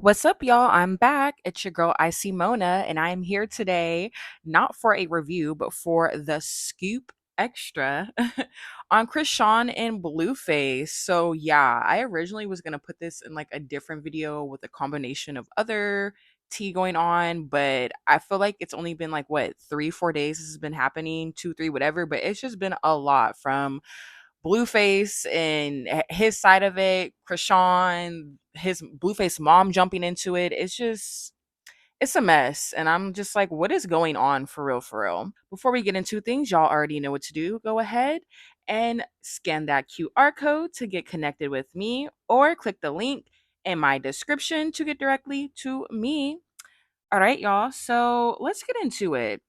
What's up, y'all? I'm back. It's your girl, Icy Mona, and I'm here today not for a review, but for the scoop extra on Chrisean and Blueface. So, yeah, I originally was going to put this in like a different video with a combination of other tea going on, but I feel like it's only been like what 3, 4 days this has been happening, 2, 3, whatever, but it's just been a lot from Blueface and his side of it, Chrisean, his Blueface mom jumping into it. It's a mess. And I'm just like, what is going on for real, for real? Before we get into things, y'all already know what to do. Go ahead and scan that QR code to get connected with me or click the link in my description to get directly to me. All right, y'all. So let's get into it.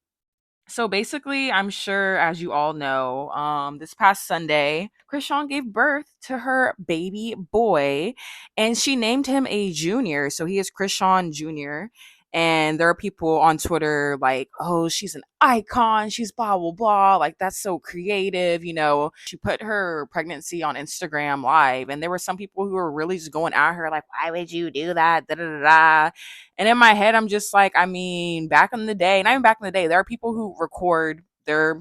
So basically, I'm sure as you all know, this past Sunday, Chrisean gave birth to her baby boy and she named him a junior. So he is Chrisean Jr. And there are people on Twitter like, oh, she's an icon. She's blah, blah, blah. Like, that's so creative. She put her pregnancy on Instagram live. And there were some people who were really just going at her, like, why would you do that? Da, da, da, da. And in my head, I'm just like, I mean, back in the day, not even back in the day, there are people who record their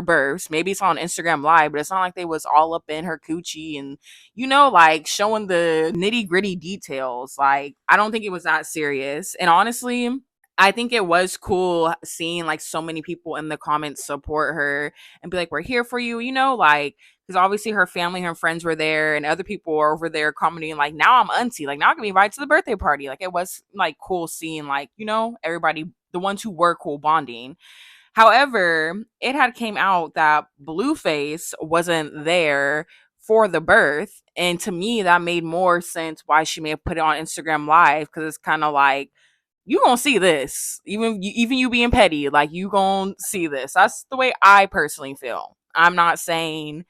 births. Maybe it's on Instagram Live, but it's not like they was all up in her coochie and, like showing the nitty gritty details. Like, I don't think it was that serious. And honestly, I think it was cool seeing like so many people in the comments support her and be like, we're here for you, like, because obviously her family, her friends were there, and other people were over there commenting like, "Now I'm auntie, like now I can be invited to the birthday party." Like it was like cool seeing like everybody, the ones who were cool bonding. However, it had came out that Blueface wasn't there for the birth, and to me that made more sense why she may have put it on Instagram Live because it's kind of like you gonna see this, even you being petty, like you gonna see this. That's the way I personally feel. I'm not saying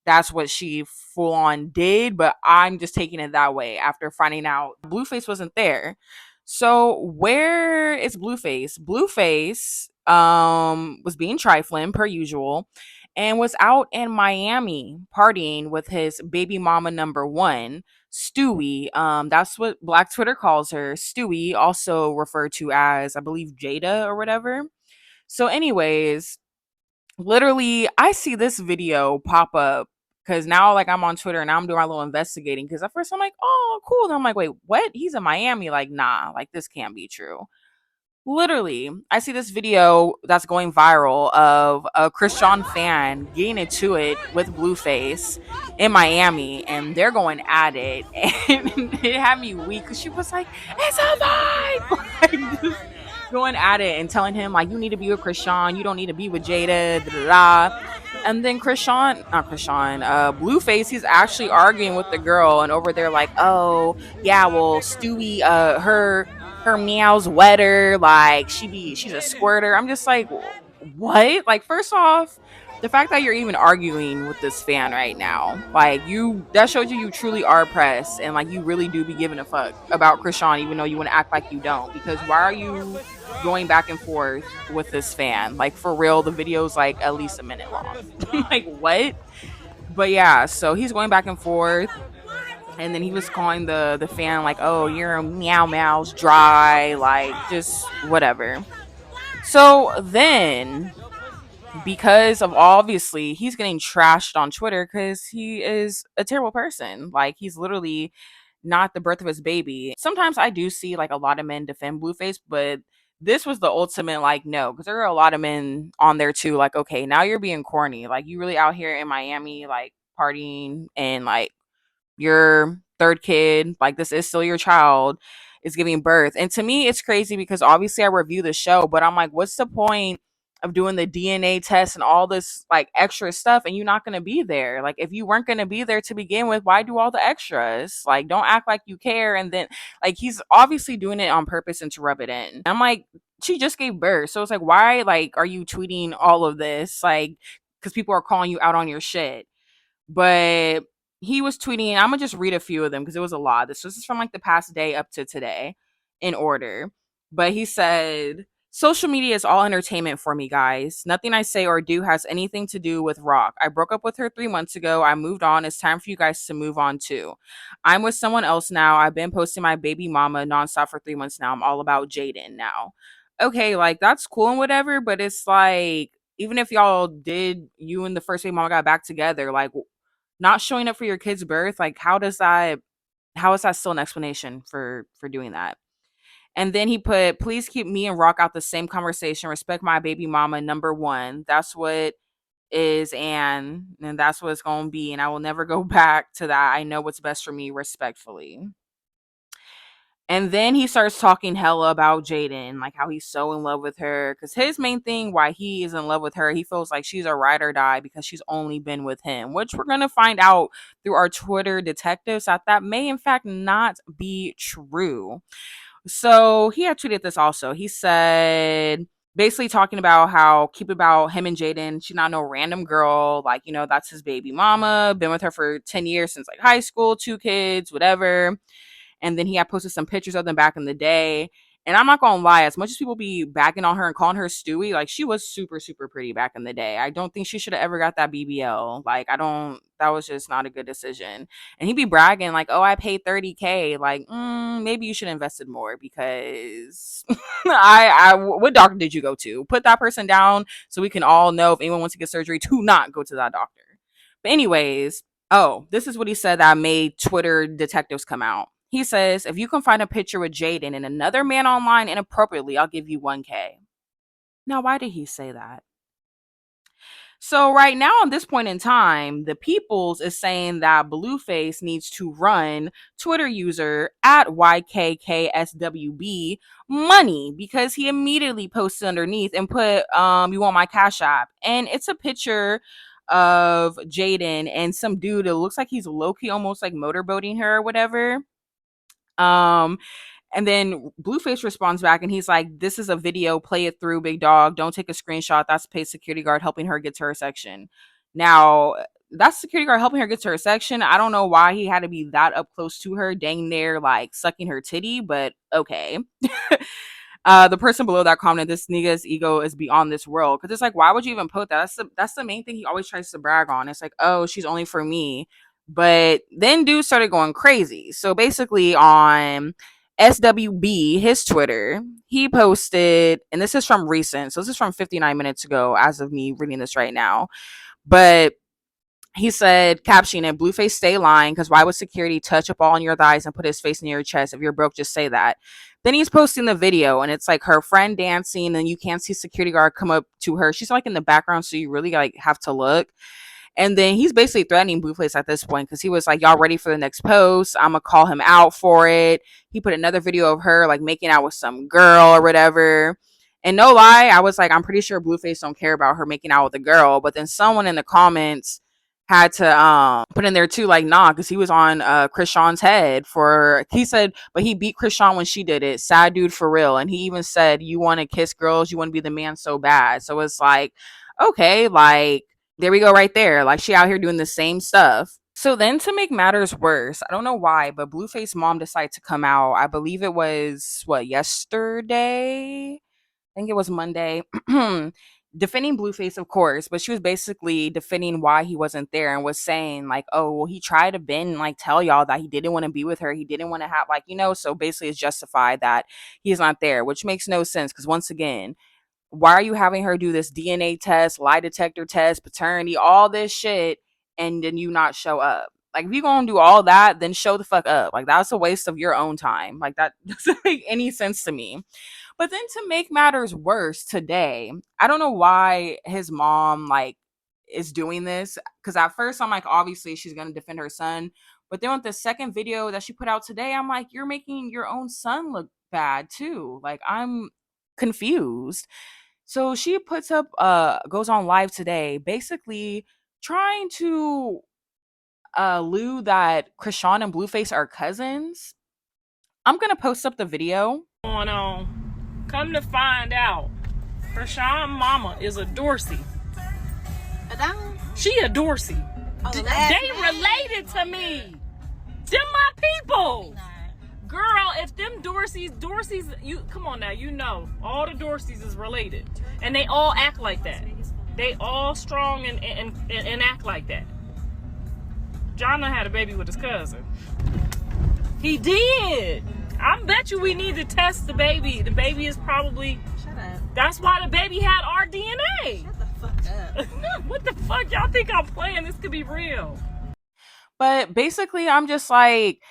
that's what she full on did, but I'm just taking it that way after finding out Blueface wasn't there. So where is Blueface? Blueface was being trifling per usual and was out in Miami partying with his baby mama number one, Stewie. That's what Black Twitter calls her. Stewie, also referred to as, I believe, Jada or whatever. So, anyways, literally I see this video pop up because now like I'm on Twitter and now I'm doing my little investigating because at first I'm like, oh cool, then I'm like, wait, what, he's in Miami? Like, nah, like this can't be true. Literally I see this video that's going viral of a Chrisean fan getting into it with Blueface in Miami and they're going at it and it had me weak because she was like, it's a vibe. Like, going at it and telling him like, you need to be with Chrisean, you don't need to be with Jada, da, da, da. And then Blueface, he's actually arguing with the girl and over there like, oh yeah, well Stewie, her meow's wetter, like she's a squirter. I'm just like, what? Like, first off, the fact that you're even arguing with this fan right now, like that shows you truly are pressed and like you really do be giving a fuck about Chrisean, even though you want to act like you don't. Because why are you going back and forth with this fan? Like for real, the video's like at least a minute long. Like what? But yeah, so he's going back and forth and then he was calling the fan like, oh, your meow meow's dry, like just whatever. So then, because of obviously he's getting trashed on Twitter because he is a terrible person, like he's literally not the birth of his baby. Sometimes I do see like a lot of men defend Blueface, but this was the ultimate like no, because there are a lot of men on there too like, okay, now you're being corny, like you really out here in Miami like partying and like your third kid, like this is still your child, is giving birth. And to me, it's crazy because obviously I review the show, but I'm like, what's the point of doing the DNA test and all this like extra stuff and you're not going to be there? Like, if you weren't going to be there to begin with, why do all the extras? Like, don't act like you care. And then, like, he's obviously doing it on purpose and to rub it in. I'm like, she just gave birth. So it's like, why, like, are you tweeting all of this? Like, because people are calling you out on your shit. But he was tweeting, I'm gonna just read a few of them because it was a lot. This is from like the past day up to today in order. But he said, Social media is all entertainment for me, guys. Nothing I say or do has anything to do with Rock. I broke up with her 3 months ago. I moved on. It's time for you guys to move on too. I'm with someone else now. I've been posting my baby mama nonstop for 3 months now. I'm all about Jaden now. Okay, like that's cool and whatever, but it's like, even if y'all did, you and the first baby mama got back together, like not showing up for your kid's birth, like how is that still an explanation for doing that? And then he put, please keep me and Rock out the same conversation. Respect my baby mama, number one. That's what is, and that's what it's going to be. And I will never go back to that. I know what's best for me, respectfully. And then he starts talking hella about Jaden, like how he's so in love with her. Because his main thing, why he is in love with her, he feels like she's a ride or die because she's only been with him, which we're going to find out through our Twitter detectives that may, in fact, not be true. So he had tweeted this also. He said, basically talking about how keep about him and Jaden. She's not no random girl. Like, that's his baby mama. Been with her for 10 years since like high school, 2 kids, whatever. And then he had posted some pictures of them back in the day. And I'm not gonna lie, as much as people be bagging on her and calling her Stewie, like she was super, super pretty back in the day. I don't think she should have ever got that BBL. Like, that was just not a good decision. And he'd be bragging, like, oh, I paid 30K. Like, maybe you should have invested more because what doctor did you go to? Put that person down so we can all know if anyone wants to get surgery to not go to that doctor. But anyways, oh, this is what he said that made Twitter detectives come out. He says, if you can find a picture with Jaden and another man online inappropriately, I'll give you 1K. Now, why did he say that? So right now, at this point in time, the Peoples is saying that Blueface needs to run Twitter user at YKKSWB money because he immediately posted underneath and put, you want my Cash App. And it's a picture of Jaden and some dude. It looks like he's low-key almost like motorboating her or whatever. And then Blueface responds back and he's like, this is a video, play it through, big dog. Don't take a screenshot. That's a paid security guard helping her get to her section. Now, that's security guard helping her get to her section. I don't know why he had to be that up close to her, dang near like sucking her titty, but okay. The person below that commented, this nigga's ego is beyond this world. Because it's like, why would you even put that? That's the main thing he always tries to brag on. It's like, oh, she's only for me. But then dude started going crazy. So basically on SWB, his Twitter, he posted, and this is from recent. So this is from 59 minutes ago as of me reading this right now. But he said, caption it, Blueface, stay lying, because why would security touch up all on your thighs and put his face in your chest? If you're broke, just say that. Then he's posting the video, and it's like her friend dancing, and you can't see security guard come up to her. She's like in the background, so you really like have to look. And then he's basically threatening Blueface at this point because he was like, y'all ready for the next post? I'm going to call him out for it. He put another video of her like making out with some girl or whatever. And no lie, I was like, I'm pretty sure Blueface don't care about her making out with a girl. But then someone in the comments had to put in there too, like, nah, because he was on Chrisean's head for, he said, but he beat Chrisean when she did it. Sad dude for real. And he even said, you want to kiss girls, you want to be the man so bad. So it's like, okay, like, there we go right there. Like, she out here doing the same stuff. So then to make matters worse, I don't know why, but Blueface mom decided to come out. I believe it was, yesterday? I think it was Monday. Defending Blueface, of course, but she was basically defending why he wasn't there and was saying, like, oh, well, he tried to bend, like, tell y'all that he didn't want to be with her. He didn't want to have, like, so basically it's justified that he's not there, which makes no sense because, once again, why are you having her do this DNA test, lie detector test, paternity, all this shit, and then you not show up? Like, if you're going to do all that, then show the fuck up. Like, that's a waste of your own time. Like, that doesn't make any sense to me. But then to make matters worse today, I don't know why his mom, like, is doing this. Because at first, I'm like, obviously, she's going to defend her son. But then with the second video that she put out today, I'm like, you're making your own son look bad, too. Like, I'm confused. So she puts up, goes on live today, basically trying to allude that Chrisean and Blueface are cousins. I'm going to post up the video. Going on. Come to find out, Chrisean mama is a Dorsey. She a Dorsey. Oh, they related to me. Them my people. Girl, if them Dorseys, you come on now, you know all the Dorseys is related, and they all act like that. They all strong and act like that. John had a baby with his cousin. He did. I bet you we need to test the baby. The baby is probably. Shut up. That's why the baby had our DNA. Shut the fuck up. What the fuck? Y'all think I'm playing? This could be real. But basically, I'm just like,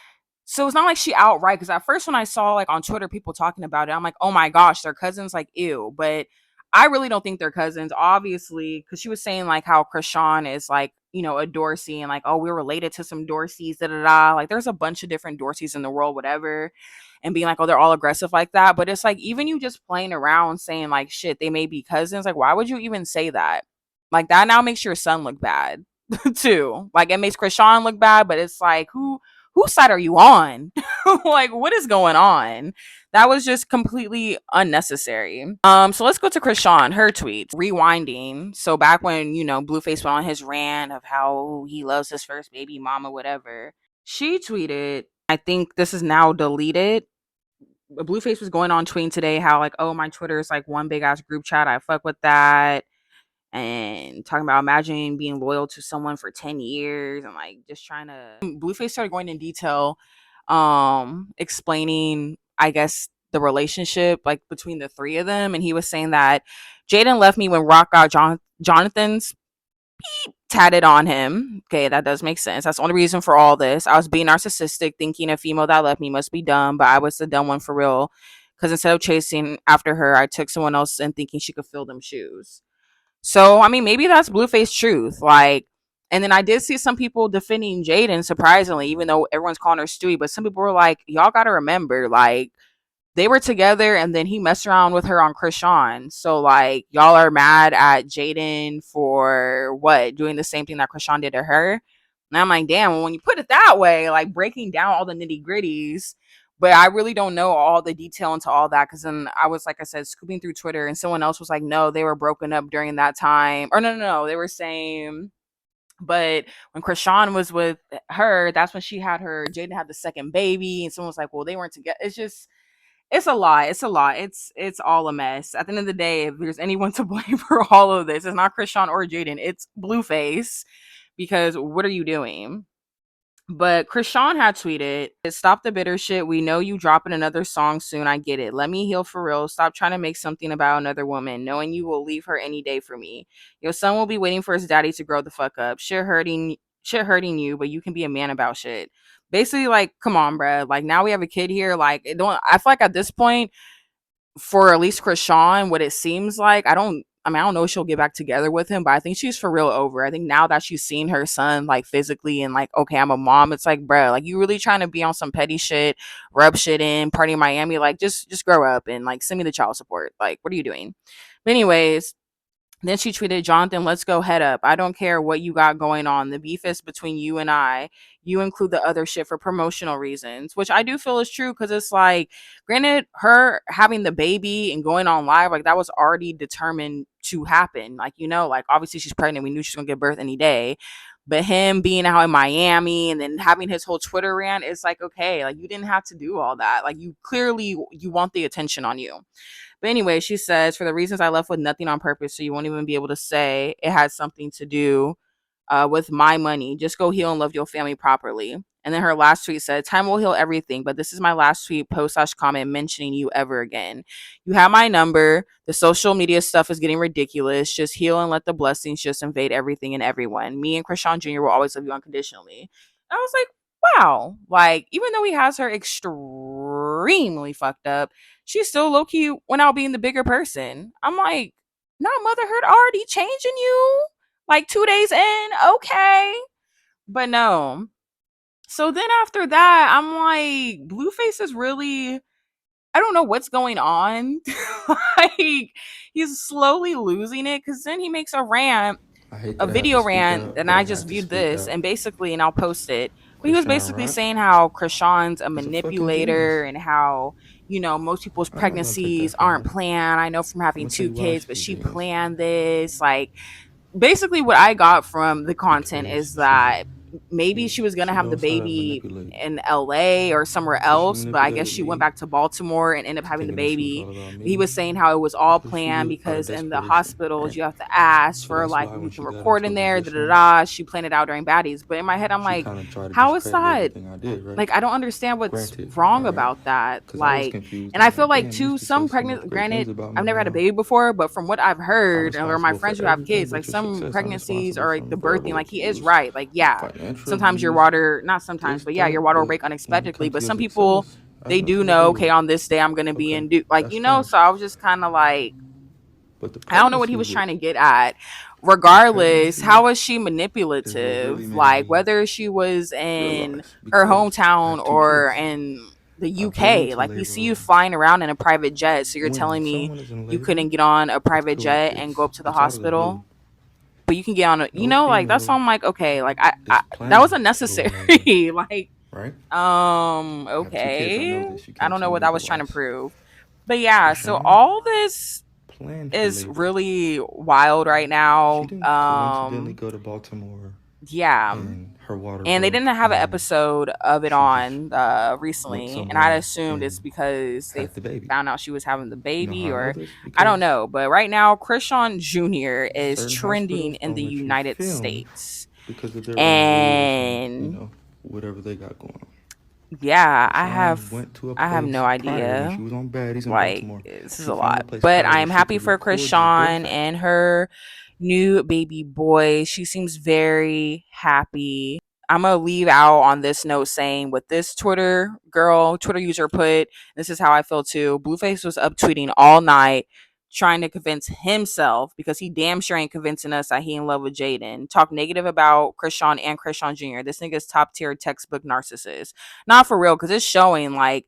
so it's not like she outright, because at first when I saw like on Twitter people talking about it, I'm like, oh my gosh, they're cousins, like ew. But I really don't think they're cousins, obviously, because she was saying like how Chrisean is like, you know, a Dorsey, and like, oh, we're related to some Dorseys, da da da. Like there's a bunch of different Dorseys in the world, whatever. And being like, oh, they're all aggressive like that. But it's like, even you just playing around saying like, shit, they may be cousins. Like, why would you even say that? Like that now makes your son look bad too. Like it makes Chrisean look bad, but it's like, whose side are you on? Like, what is going on? That was just completely unnecessary. So let's go to Chrisean, her tweets. Rewinding. So back when, you know, Blueface went on his rant of how he loves his first baby mama, whatever. She tweeted, I think this is now deleted. Blueface was going on tweeting today how like, oh, my Twitter is like one big ass group chat. I fuck with that, and talking about imagining being loyal to someone for 10 years and like just trying to. Blueface started going in detail, explaining, I guess, the relationship like between the three of them. And he was saying that Jaden left me when Rock got Jonathan's tatted on him. Okay, that does make sense. That's the only reason for all this. I was being narcissistic, thinking a female that left me must be dumb, but I was the dumb one for real. Because instead of chasing after her, I took someone else and thinking she could fill them shoes. So, I mean, maybe that's Blueface truth. Like, and then I did see some people defending Jaden, surprisingly, even though everyone's calling her Stewie. But some people were like, y'all got to remember, like, they were together and then he messed around with her on Chrisean. So, like, y'all are mad at Jaden for what? Doing the same thing that Chrisean did to her. And I'm like, damn, well, when you put it that way, like, breaking down all the nitty gritties, but I really don't know all the detail into all that, because then I was, like I said, scooping through Twitter and someone else was like, no, they were broken up during that time. Or no, they were saying, but when Chrisean was with her, that's when she had her, Jaden had the second baby, and someone was like, well, they weren't together. It's just, it's a lot. It's a lot. It's all a mess. At the end of the day, if there's anyone to blame for all of this, it's not Chrisean or Jaden. It's Blueface, because what are you doing? But Chrisean had tweeted, stop the bitter shit. We know you dropping another song soon. I get it. Let me heal for real. Stop trying to make something about another woman, knowing you will leave her any day for me. Your son will be waiting for his daddy to grow the fuck up. Shit hurting you, but you can be a man about shit. Basically, like, come on, bruh. Like, now we have a kid here. Like, it don't, I feel like at this point, for at least Chrisean, what it seems like, I don't know if she'll get back together with him, but I think she's for real over. I think now that she's seen her son like physically and like, okay, I'm a mom, it's like, bruh, like you really trying to be on some petty shit, rub shit in, party in Miami, like just grow up and like send me the child support. Like, what are you doing? But anyways, then she tweeted, Jonathan, let's go head up. I don't care what you got going on. The beef is between you and I. You include the other shit for promotional reasons, which I do feel is true, because it's like, granted, her having the baby and going on live, like that was already determined to happen. Like, you know, like obviously she's pregnant. We knew she's going to give birth any day. But him being out in Miami and then having his whole Twitter rant, it's like, okay, like you didn't have to do all that. Like you clearly, you want the attention on you. But anyway, she says, for the reasons I left with nothing on purpose, so you won't even be able to say it had something to do with my money. Just go heal and love your family properly. And then her last tweet said, time will heal everything, but this is my last tweet, post/comment mentioning you ever again. You have my number. The social media stuff is getting ridiculous. Just heal and let the blessings just invade everything and everyone. Me and Chrisean Jr. will always love you unconditionally. And I was like, wow. Like, even though he has her extremely fucked up, she still low key went out being the bigger person. I'm like, not motherhood already changing you? Like 2 days in, okay. But no. So then after that, I'm like, Blueface is really, I don't know what's going on. Like, he's slowly losing it, because then he makes a rant, I hate a that I have to video speak rant, up, and but I I have just to viewed speak this, up. and basically, and I'll post it. But he was Chrisean basically Rock saying how Krishan's a is a fucking manipulator, genius. and how, you know, most people's I'm not gonna take that pregnancies from aren't her. planned. I know from I'm having gonna say two why kids, but she's a she genius. planned this. Like, basically, what I got from the content is Because she's that not. maybe Yeah, she was gonna she have the knows how to baby manipulate. in LA or somewhere So she else, but I guess manipulated she went me back to Baltimore and ended up to having the thinking that she was baby. all about He me was saying how it was all because she planned was out of because in the desperation, hospitals right? you have to ask So for that's like why if you when can she got record into in a there, da da position, da. She planned it out during baddies. But in my head, I'm she like, kind of tried to how is discredit that? everything I did, right? Like, I don't understand what's Granted, wrong all right? about that. Because I was Like, confused. and I I'm feel like, like damn, you too, used to say some so much pregnant, great things granted, about I've me never had a now. baby before, but from what I've I'm heard or my responsible for friends who have everything, kids, like but your some success, I'm pregnancies responsible are like from the birthing, verbal like he is abuse, right. Like, yeah, financial sometimes your abuse, water, not sometimes, this, but yeah, your that. water will But break when it unexpectedly. comes But to your some people, success, I have they do nothing to know, do okay, with it. on this day I'm going to be Okay, in, like, that's fine. so I was just kind of like, But the I don't know what he pregnancy was with trying to get at. the Regardless, pregnancy how was she is what really manipulative? made Like me whether she was in realize her because I hometown have two or kids. in the I've been UK. into Like we see labor you flying around in a private jet, so you're when telling me someone is in you labor. couldn't get on a It's private cool. jet and go up to the It's out of the blue. hospital, but you can get on a, No like that's why female I'm like, okay, like is that was planning to go in labor, unnecessary. Like, right? I have two kids. I know okay, this. You I can't don't know tell what me I was trying to otherwise. prove, but yeah. So Chrisean all this planned for is labor. really wild right She now. didn't coincidentally go to Baltimore Yeah. and her water And they broke didn't have an and episode of it she just on went recently. And I somewhere assumed it's and because they had the baby. found out she was having the You know how baby, I know or this? I don't Because know. But right now, Chrisean Jr. is certain trending hospitals in don't the let you United film States. because of their own rules and, And whatever they got going on. yeah, Chrisean went to a I have no place prior when idea. she was on baddies in Like, Baltimore. this is She a found a lot. place But prior I where am she happy could for record the birth Chrisean act. and her new baby boy. She seems very happy. I'm gonna leave out on this note saying what this Twitter user put. This is how I feel too. Blueface was up tweeting all night, trying to convince himself because he damn sure ain't convincing us that he in love with Jaden. Talk negative about Chrisean and Chrisean Jr. This nigga's top tier textbook narcissist. Not for real, because it's showing like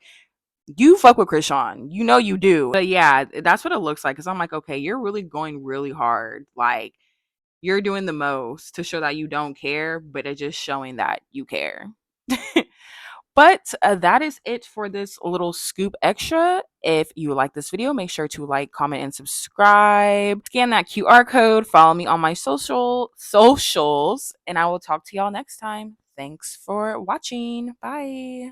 you fuck with Chrisean. You know you do. But yeah, that's what it looks like. Cause I'm like, okay, you're really going really hard. Like you're doing the most to show that you don't care, but it's just showing that you care. But that is it for this little scoop extra. If you like this video, make sure to like, comment, and subscribe. Scan that QR code. Follow me on my socials, and I will talk to y'all next time. Thanks for watching. Bye.